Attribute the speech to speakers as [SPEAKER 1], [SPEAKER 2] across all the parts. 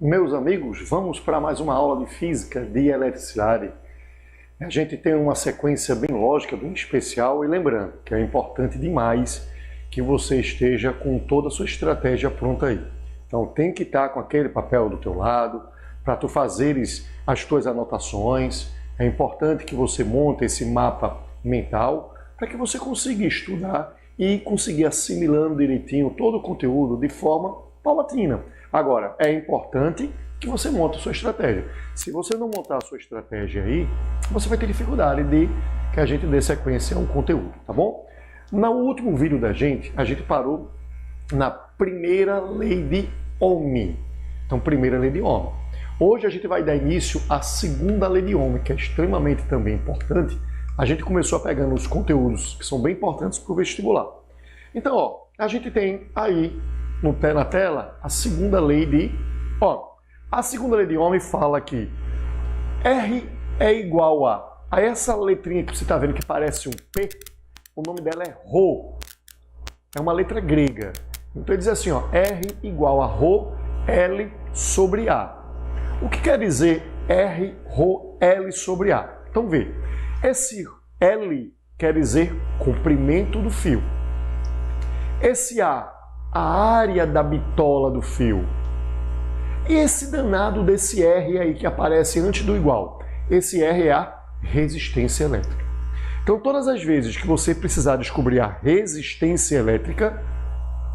[SPEAKER 1] Meus amigos, vamos para mais uma aula de física de eletricidade. A gente tem uma sequência bem lógica, bem especial, e lembrando que é importante demais que você esteja com toda a sua estratégia pronta aí. Então tem que estar com aquele papel do teu lado, para tu fazeres as tuas anotações. É importante que você monte esse mapa mental para que você consiga estudar e conseguir assimilando direitinho todo o conteúdo de forma paulatina. Agora, é importante que você monte a sua estratégia. Se você não montar a sua estratégia aí, você vai ter dificuldade de que a gente dê sequência ao conteúdo, tá bom? No último vídeo da gente, a gente parou na primeira lei de Ohm. Então, primeira lei de Ohm. Hoje a gente vai dar início à segunda lei de Ohm, que é extremamente também importante. A gente começou a pegando os conteúdos que são bem importantes para o vestibular. Então, a gente tem aí na tela a segunda lei de Ohm. A segunda lei de Ohm fala que R é igual a essa letrinha que você está vendo que parece um P, o nome dela é Rho. É uma letra grega. Então ele diz assim, R igual a Rho L sobre A. O que quer dizer R Rho L sobre A? Então vê, esse L quer dizer comprimento do fio. Esse A área da bitola do fio. E esse danado desse R aí que aparece antes do igual? Esse R é a resistência elétrica. Então todas as vezes que você precisar descobrir a resistência elétrica,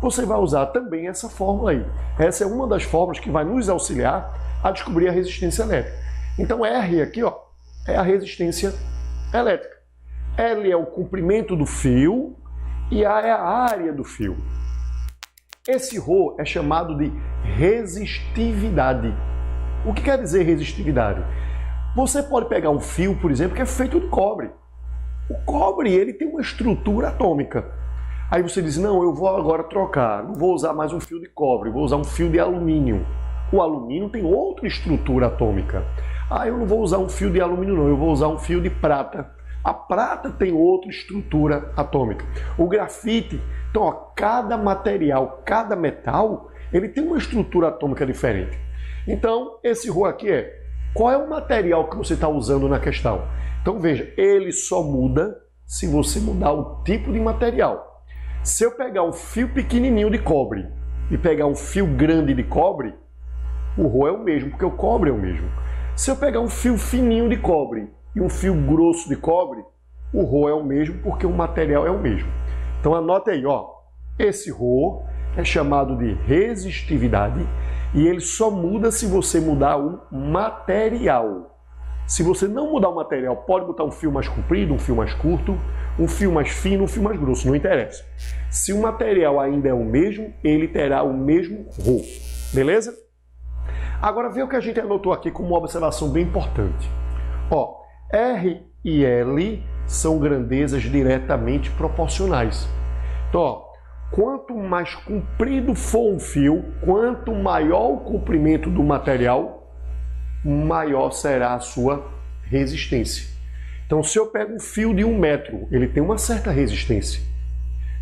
[SPEAKER 1] você vai usar também essa fórmula aí. Essa é uma das fórmulas que vai nos auxiliar a descobrir a resistência elétrica. Então R aqui é a resistência elétrica. L é o comprimento do fio e A é a área do fio. Esse Rho é chamado de resistividade. O que quer dizer resistividade? Você pode pegar um fio, por exemplo, que é feito de cobre. O cobre ele tem uma estrutura atômica. Aí você diz, não, eu vou agora trocar, não vou usar mais um fio de cobre, vou usar um fio de alumínio. O alumínio tem outra estrutura atômica. Eu não vou usar um fio de alumínio não, eu vou usar um fio de prata. A prata tem outra estrutura atômica. O grafite, então cada material, cada metal, ele tem uma estrutura atômica diferente. Então, esse Rho aqui qual é o material que você está usando na questão? Então veja, ele só muda se você mudar o tipo de material. Se eu pegar um fio pequenininho de cobre e pegar um fio grande de cobre, o Rho é o mesmo, porque o cobre é o mesmo. Se eu pegar um fio fininho de cobre e um fio grosso de cobre, o Rho é o mesmo, porque o material é o mesmo. Então anote aí, esse Rho é chamado de resistividade e ele só muda se você mudar o material. Se você não mudar o material, pode botar um fio mais comprido, um fio mais curto, um fio mais fino, um fio mais grosso, não interessa. Se o material ainda é o mesmo, ele terá o mesmo Rho. Beleza? Agora vê o que a gente anotou aqui como uma observação bem importante. R e L são grandezas diretamente proporcionais. Então, quanto mais comprido for um fio, quanto maior o comprimento do material, maior será a sua resistência. Então, se eu pego um fio de 1 metro, ele tem uma certa resistência.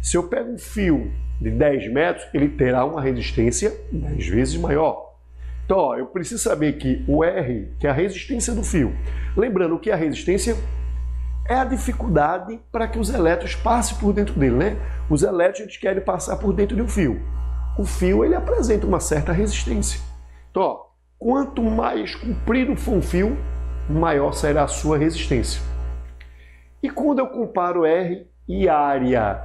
[SPEAKER 1] Se eu pego um fio de 10 metros, ele terá uma resistência 10 vezes maior. Então, eu preciso saber que o R, que é a resistência do fio. Lembrando que a resistência é a dificuldade para que os elétrons passem por dentro dele, né? Os elétrons querem passar por dentro de um fio. O fio, ele apresenta uma certa resistência. Então, quanto mais comprido for um fio, maior será a sua resistência. E quando eu comparo R e área,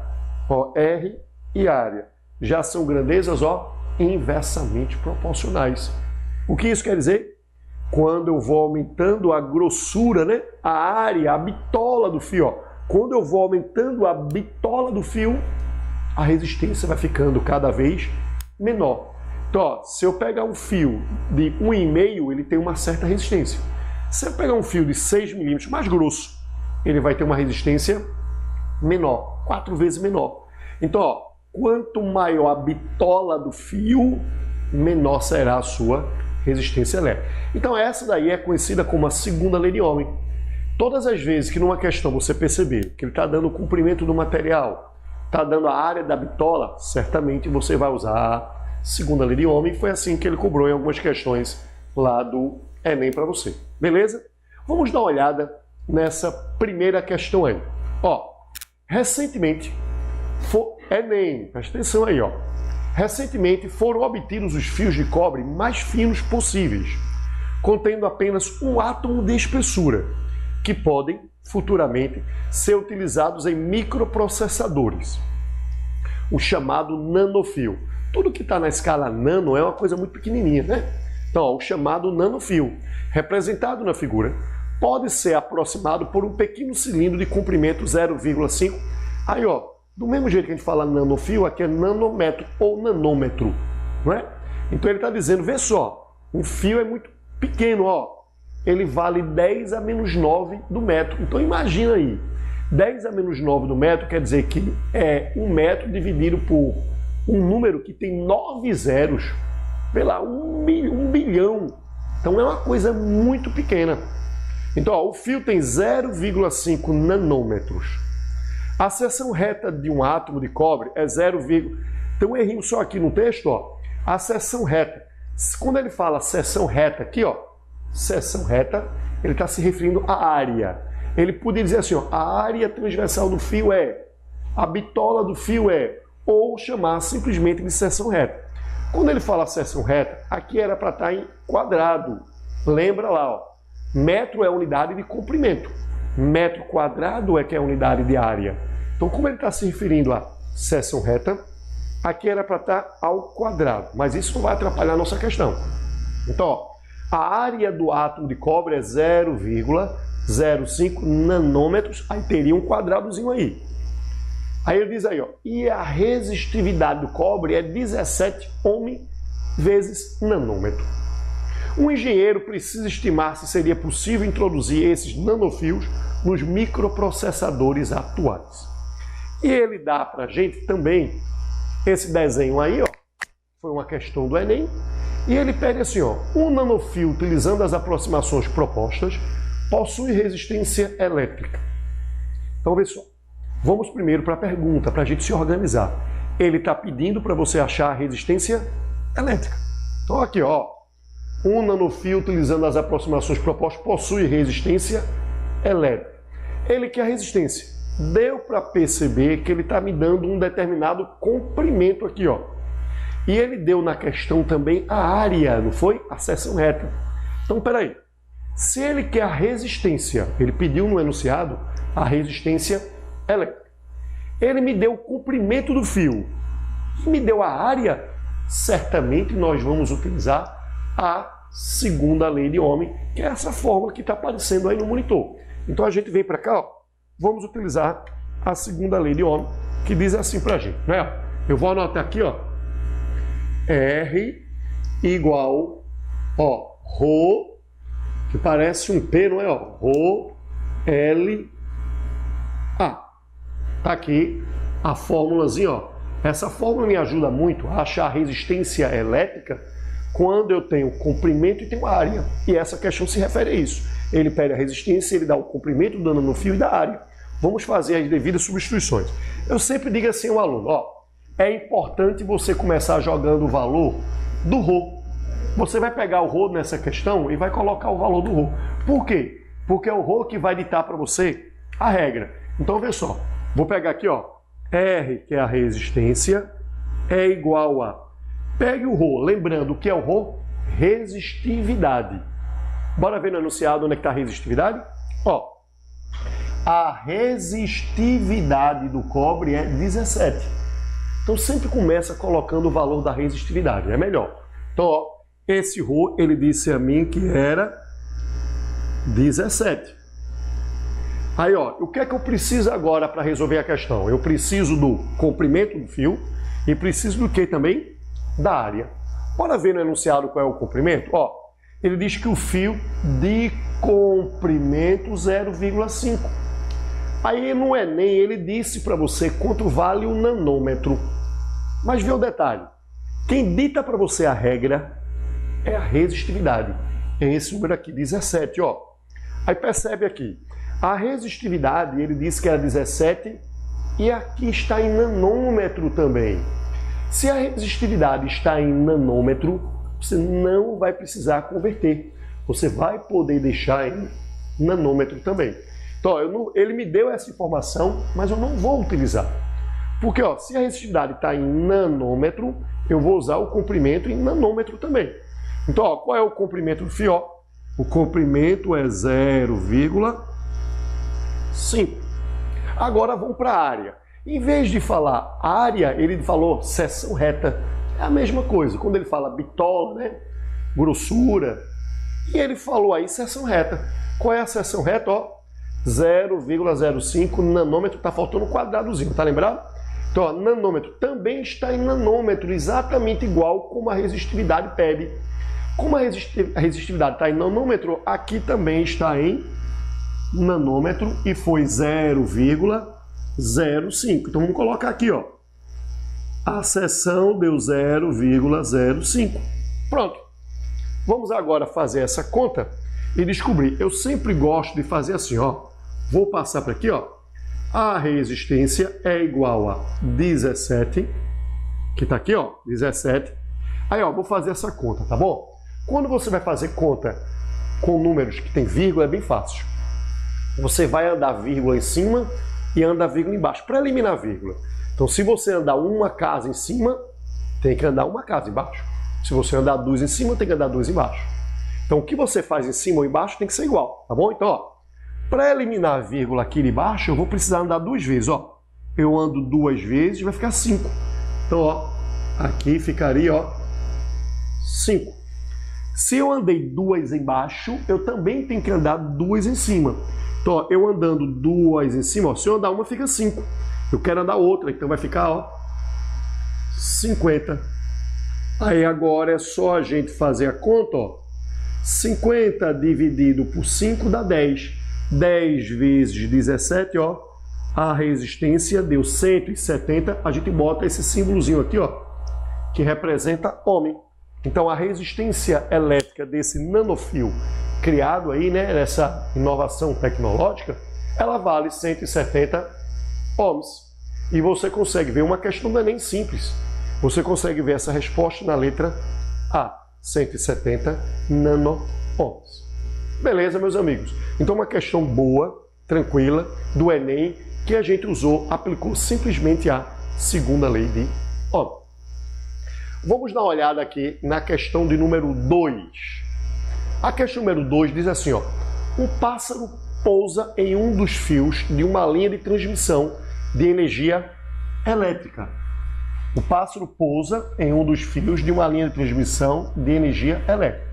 [SPEAKER 1] R e área, já são grandezas, inversamente proporcionais. O que isso quer dizer? Quando eu vou aumentando a grossura, né? A área, a bitola do fio, quando eu vou aumentando a bitola do fio, a resistência vai ficando cada vez menor. Então, se eu pegar um fio de 1,5, ele tem uma certa resistência. Se eu pegar um fio de 6 milímetros mais grosso, ele vai ter uma resistência menor, 4 vezes menor. Então, quanto maior a bitola do fio, menor será a sua resistência elétrica. Então essa daí é conhecida como a segunda lei de Ohm. Todas as vezes que numa questão você perceber que ele está dando o comprimento do material, está dando a área da bitola, certamente você vai usar segunda lei de Ohm, foi assim que ele cobrou em algumas questões lá do Enem para você. Beleza? Vamos dar uma olhada nessa primeira questão aí. Ó, recentemente, Enem, presta atenção aí, ó. Recentemente foram obtidos os fios de cobre mais finos possíveis, contendo apenas um átomo de espessura, que podem, futuramente, ser utilizados em microprocessadores, o chamado nanofio. Tudo que está na escala nano é uma coisa muito pequenininha, né? Então, ó, o chamado nanofio, representado na figura, pode ser aproximado por um pequeno cilindro de comprimento 0,5. Aí, ó, do mesmo jeito que a gente fala nanofio, aqui é nanômetro ou nanômetro, não é? Então ele está dizendo, vê só, um fio é muito pequeno, ó, ele vale 10 a menos 9 do metro. Então imagina aí, 10 a menos 9 do metro quer dizer que é 1 metro dividido por um número que tem 9 zeros, vê lá, 1 bilhão. Então é uma coisa muito pequena. Então, ó, o fio tem 0,5 nanômetros. A seção reta de um átomo de cobre é 0, tem um errinho só aqui no texto, ó. A seção reta, quando ele fala seção reta aqui, ó, seção reta, ele está se referindo à área. Ele poderia dizer assim, ó, a área transversal do fio é, a bitola do fio é, ou chamar simplesmente de seção reta. Quando ele fala seção reta, aqui era para estar em quadrado. Lembra lá, ó, metro é a unidade de comprimento, metro quadrado é que é a unidade de área. Então, como ele está se referindo à seção reta, aqui era para estar ao quadrado, mas isso não vai atrapalhar a nossa questão. Então, ó, a área do átomo de cobre é 0,05 nanômetros, aí teria um quadradozinho aí. Aí ele diz aí, ó, e a resistividade do cobre é 17 ohm vezes nanômetro. Um engenheiro precisa estimar se seria possível introduzir esses nanofios nos microprocessadores atuais. E ele dá para a gente também esse desenho aí, ó, foi uma questão do Enem, e ele pede assim, ó, um nanofio utilizando as aproximações propostas possui resistência elétrica. Então, vê só, vamos primeiro para a pergunta, para a gente se organizar. Ele está pedindo para você achar a resistência elétrica. Então, aqui, ó, um nanofio utilizando as aproximações propostas possui resistência elétrica. Ele quer a resistência. Deu para perceber que ele está me dando um determinado comprimento aqui, ó. E ele deu na questão também a área, não foi? A seção reta. Então, peraí. Se ele quer a resistência, ele pediu no enunciado a resistência elétrica. Ele me deu o comprimento do fio e me deu a área, certamente nós vamos utilizar a segunda lei de Ohm, que é essa fórmula que está aparecendo aí no monitor. Então a gente vem para cá, ó, vamos utilizar a segunda lei de Ohm, que diz assim para a gente, né? Eu vou anotar aqui, ó, R igual, ó, Rho, que parece um P, não é? Ó, Rho L A. Tá aqui a fórmulazinha, ó. Essa fórmula me ajuda muito a achar a resistência elétrica quando eu tenho comprimento e tenho área. E essa questão se refere a isso. Ele pede a resistência, ele dá o comprimento do nanofio e da área. Vamos fazer as devidas substituições. Eu sempre digo assim ao aluno, ó, é importante você começar jogando o valor do Rho. Você vai pegar o Rho nessa questão e vai colocar o valor do Rho. Por quê? Porque é o Rho que vai ditar para você a regra. Então, vê só. Vou pegar aqui, ó, R, que é a resistência, é igual a... Pegue o Rho, lembrando o que é o Rho? Resistividade. Bora ver no enunciado onde é que está a resistividade? Ó, a resistividade do cobre é 17. Então sempre começa colocando o valor da resistividade, é melhor. Então, ó, esse Rho, ele disse a mim que era 17. Aí, ó, o que é que eu preciso agora para resolver a questão? Eu preciso do comprimento do fio e preciso do que também? Da área. Bora ver no enunciado qual é o comprimento? Ó, ele diz que o fio de comprimento 0,5. Aí no Enem ele disse para você quanto vale o nanômetro. Mas vê o detalhe. Quem dita para você a regra é a resistividade. É esse número aqui, 17, ó. Aí percebe aqui. A resistividade, ele disse que era 17 e aqui está em nanômetro também. Se a resistividade está em nanômetro, você não vai precisar converter. Você vai poder deixar em nanômetro também. Então, ele me deu essa informação, mas eu não vou utilizar. Porque se a resistividade está em nanômetro, eu vou usar o comprimento em nanômetro também. Então, qual é o comprimento do fio? O comprimento é 0,5. Agora vamos para a área. Em vez de falar área, ele falou seção reta. É a mesma coisa. Quando ele fala bitola, né? Grossura. E ele falou aí seção reta. Qual é a seção reta? 0,05 nanômetro. Está faltando um quadradozinho, tá lembrado? Então, nanômetro também está em nanômetro, exatamente igual como a resistividade pede. Como a resistividade está em nanômetro, aqui também está em nanômetro e foi 0,05. Então vamos colocar aqui, a seção deu 0,05. Pronto. Vamos agora fazer essa conta e descobrir. Eu sempre gosto de fazer assim, Vou passar para aqui, A resistência é igual a 17, que está aqui, 17. Aí, vou fazer essa conta, tá bom? Quando você vai fazer conta com números que tem vírgula, é bem fácil. Você vai andar vírgula em cima e anda vírgula embaixo, para eliminar a vírgula. Então, se você andar uma casa em cima, tem que andar uma casa embaixo. Se você andar duas em cima, tem que andar duas embaixo. Então, o que você faz em cima ou embaixo tem que ser igual, tá bom? Então, para eliminar a vírgula aqui de baixo, eu vou precisar andar duas vezes, Eu ando duas vezes, vai ficar 5. Então, aqui ficaria, 5. Se eu andei duas embaixo, eu também tenho que andar duas em cima. Então, eu andando duas em cima, se eu andar uma, fica 5. Eu quero andar outra, então vai ficar, 50. Aí agora é só a gente fazer a conta, 50 dividido por 5 dá 10. 10 vezes 17, a resistência deu 170. A gente bota esse símbolozinho aqui, que representa ohms. Então, a resistência elétrica desse nanofio criado aí, nessa inovação tecnológica, ela vale 170 ohms. E você consegue ver uma questão do Enem simples. Você consegue ver essa resposta na letra A, 170 nano-ohms. Beleza, meus amigos? Então, uma questão boa, tranquila, do Enem, que a gente aplicou simplesmente a segunda lei de Ohm. Vamos dar uma olhada aqui na questão de número 2. A questão número 2 diz assim, um pássaro pousa em um dos fios de uma linha de transmissão de energia elétrica. O pássaro pousa em um dos fios de uma linha de transmissão de energia elétrica.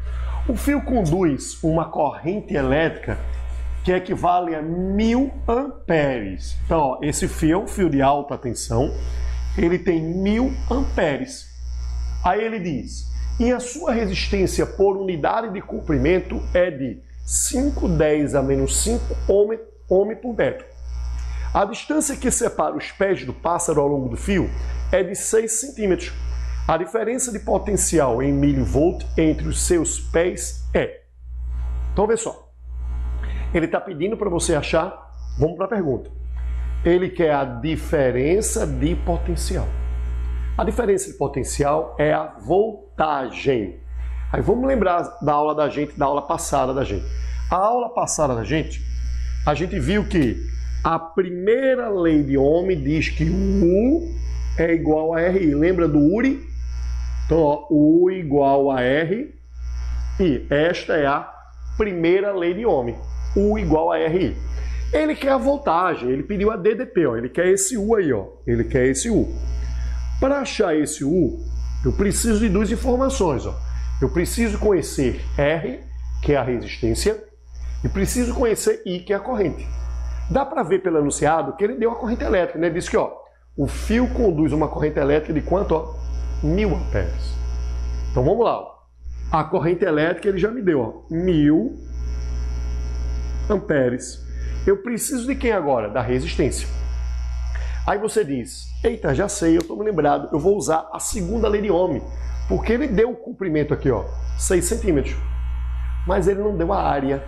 [SPEAKER 1] O fio conduz uma corrente elétrica que equivale a 1000 amperes. Então, esse fio é um fio de alta tensão, ele tem 1000 amperes. Aí ele diz, e a sua resistência por unidade de comprimento é de 510 a menos 5 ohm por metro. A distância que separa os pés do pássaro ao longo do fio é de 6 centímetros. A diferença de potencial em milivolt entre os seus pés é... Então, vê só. Ele está pedindo para você achar... Vamos para a pergunta. Ele quer a diferença de potencial. A diferença de potencial é a voltagem. Aí vamos lembrar da aula da gente, da aula passada da gente. A aula passada da gente, a gente viu que a primeira lei de Ohm diz que o U é igual a RI. Lembra do URI? Então, U igual a RI. Esta é a primeira lei de Ohm. U igual a RI. Ele quer a voltagem, ele pediu a DDP, ele quer esse U aí, ele quer esse U. Para achar esse U, eu preciso de duas informações. Eu preciso conhecer R, que é a resistência, e preciso conhecer I, que é a corrente. Dá para ver pelo enunciado que ele deu a corrente elétrica, né? Ele disse que o fio conduz uma corrente elétrica de quanto? 1000 amperes. Então vamos lá. A corrente elétrica ele já me deu 1000 amperes. Eu preciso de quem agora? Da resistência. Aí você diz, eita, já sei, eu estou me lembrado, eu vou usar a segunda lei de Ohm, porque ele deu o comprimento aqui, 6 centímetros, mas ele não deu a área.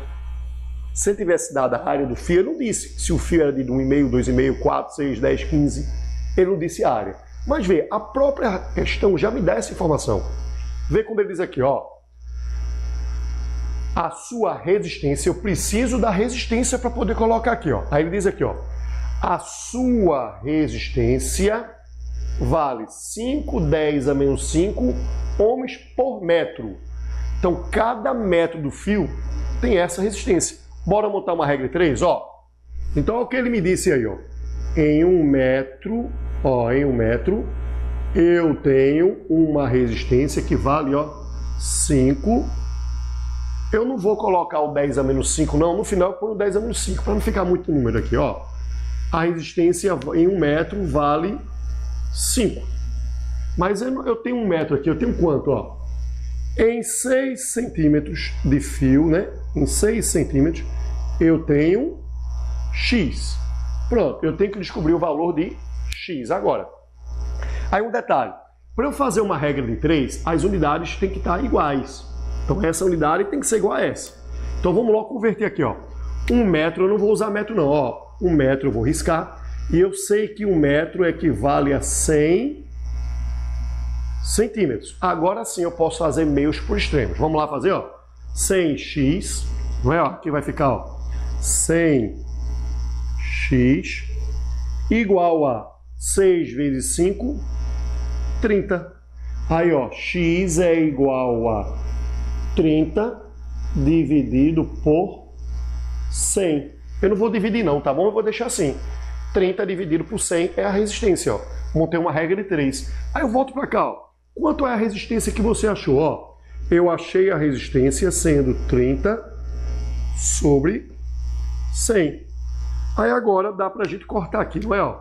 [SPEAKER 1] Se ele tivesse dado a área do fio, ele não disse se o fio era de 1,5, 2,5, 4, 6, 10, 15, ele não disse a área. Mas vê, a própria questão já me dá essa informação. Vê como ele diz aqui, ó. A sua resistência, eu preciso da resistência para poder colocar aqui, ó. Aí ele diz aqui, ó. A sua resistência vale 5, 10 a menos 5 ohms por metro. Então, cada metro do fio tem essa resistência. Bora montar uma regra 3, ó. Então, é o que ele me disse aí, ó. Em 1 metro, ó, em 1 metro, eu tenho uma resistência que vale, ó, 5. Eu não vou colocar o 10 a menos 5, não. No final, eu ponho o 10 a menos 5, para não ficar muito número aqui, ó. A resistência em 1 metro vale 5. Mas eu tenho 1 metro aqui, eu tenho quanto, ó? Em 6 centímetros de fio, né? Em 6 centímetros, eu tenho X. Pronto, eu tenho que descobrir o valor de X agora. Aí um detalhe, para eu fazer uma regra de 3, as unidades têm que estar iguais. Então essa unidade tem que ser igual a essa. Então vamos logo converter aqui, ó. 1 metro, eu não vou usar metro não, ó. 1 metro eu vou riscar. E eu sei que 1 metro equivale a 100 centímetros. Agora sim eu posso fazer meios por extremos. Vamos lá fazer, ó. 100x, não é? Ó, aqui vai ficar, ó. 100x igual a 6 vezes 5, 30. Aí, ó, x é igual a 30 dividido por 100. Eu não vou dividir não, tá bom? Eu vou deixar assim. 30 dividido por 100 é a resistência, ó. Montei uma regra de 3. Aí eu volto para cá, ó. Quanto é a resistência que você achou, ó? Eu achei a resistência sendo 30 sobre 100. Aí agora dá pra gente cortar aqui, não é, ó?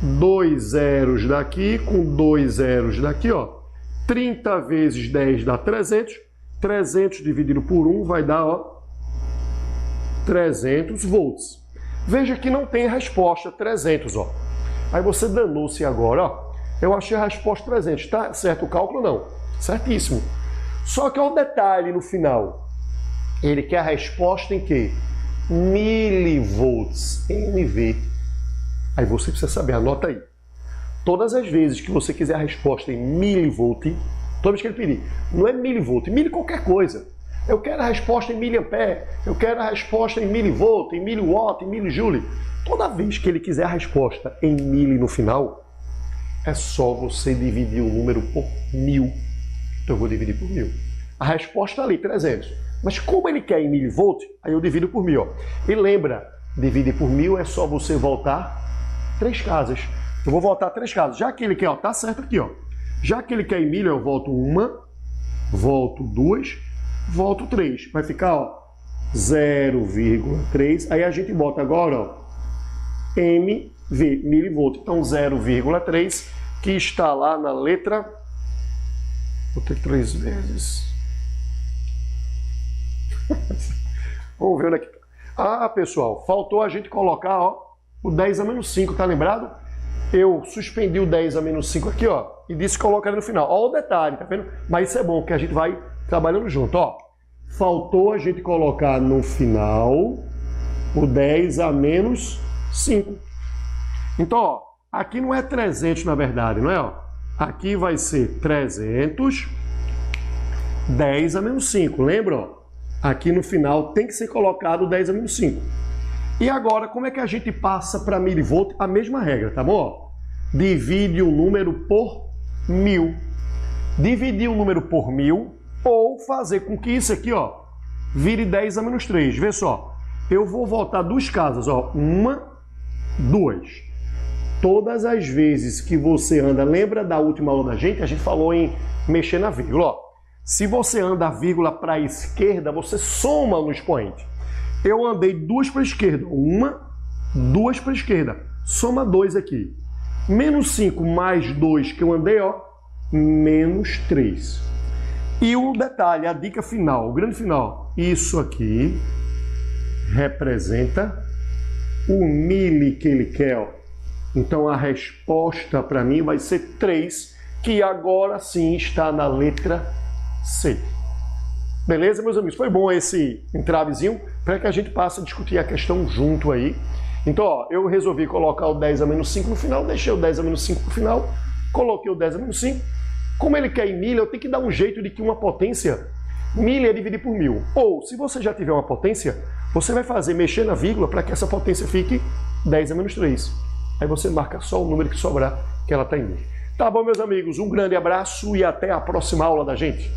[SPEAKER 1] 2 zeros daqui com 2 zeros daqui, ó. 30 vezes 10 dá 300. 300 dividido por 1 vai dar, ó, 300 volts. Veja que não tem resposta 300, ó. Aí você danou-se agora, ó. Eu achei a resposta 300. Tá certo o cálculo? Não. Certíssimo. Só que olha o detalhe no final. Ele quer a resposta em quê? Milivolts. MV. Aí você precisa saber, anota aí. Todas as vezes que você quiser a resposta em milivolt, toda vez que ele pedir, não é milivolt, mili qualquer coisa. Eu quero a resposta em miliampere, eu quero a resposta em milivolt, em miliwatt, em milijoule. Toda vez que ele quiser a resposta em mili no final, é só você dividir o número por 1000. Então eu vou dividir por 1000. A resposta ali, 300. Mas como ele quer em milivolt, aí eu divido por 1000. Ó. E lembra, dividir por 1000 é só você voltar 3 casas. Eu vou voltar 3 casas. Já que ele quer, ó, tá certo aqui, ó. Já que ele quer em milho, eu volto 1, volto 2, volto 3. Vai ficar, ó, 0,3. Aí a gente bota agora, ó, MV, milivolt. Então 0,3, que está lá na letra... Vou ter 3 vezes. Vamos ver onde é que tá. Ah, pessoal, faltou a gente colocar, ó, o 10 a menos 5, tá lembrado? Eu suspendi o 10 a menos 5 aqui, ó, e disse colocar no final. Ó o detalhe, tá vendo? Mas isso é bom, que a gente vai trabalhando junto, ó. Faltou a gente colocar no final o 10 a menos 5. Então, ó, aqui não é 300 na verdade, não é? Ó? Aqui vai ser 300, 10 a menos 5, lembra? Ó? Aqui no final tem que ser colocado 10 a menos 5. E agora, como é que a gente passa para milivolt? A mesma regra, tá bom? Ó, divide o número por 1000. Dividir o número por 1000 ou fazer com que isso aqui, ó, vire 10 a menos 3. Vê só, eu vou voltar 2 casas, ó, 1, 2. Todas as vezes que você anda, lembra da última aula da gente? A gente falou em mexer na vírgula, ó. Se você anda a vírgula para a esquerda, você soma no expoente. Eu andei 2 para a esquerda, 1, 2 para a esquerda. Soma 2 aqui. Menos 5 mais 2 que eu andei, ó, menos 3. E um detalhe, a dica final, o grande final. Isso aqui representa o mili que ele quer, ó. Então a resposta para mim vai ser 3, que agora sim está na letra C. Beleza, meus amigos? Foi bom esse entravezinho para que a gente passe a discutir a questão junto aí. Então, ó, eu resolvi colocar o 10 a menos 5 no final, deixei o 10 a menos 5 no final, coloquei o 10 a menos 5. Como ele quer em milha, eu tenho que dar um jeito de que uma potência, milha é dividir por 1000. Ou, se você já tiver uma potência, você vai mexer na vírgula para que essa potência fique 10 a menos 3. Aí você marca só o número que sobrar, que ela está em milha. Tá bom, meus amigos? Um grande abraço e até a próxima aula da gente.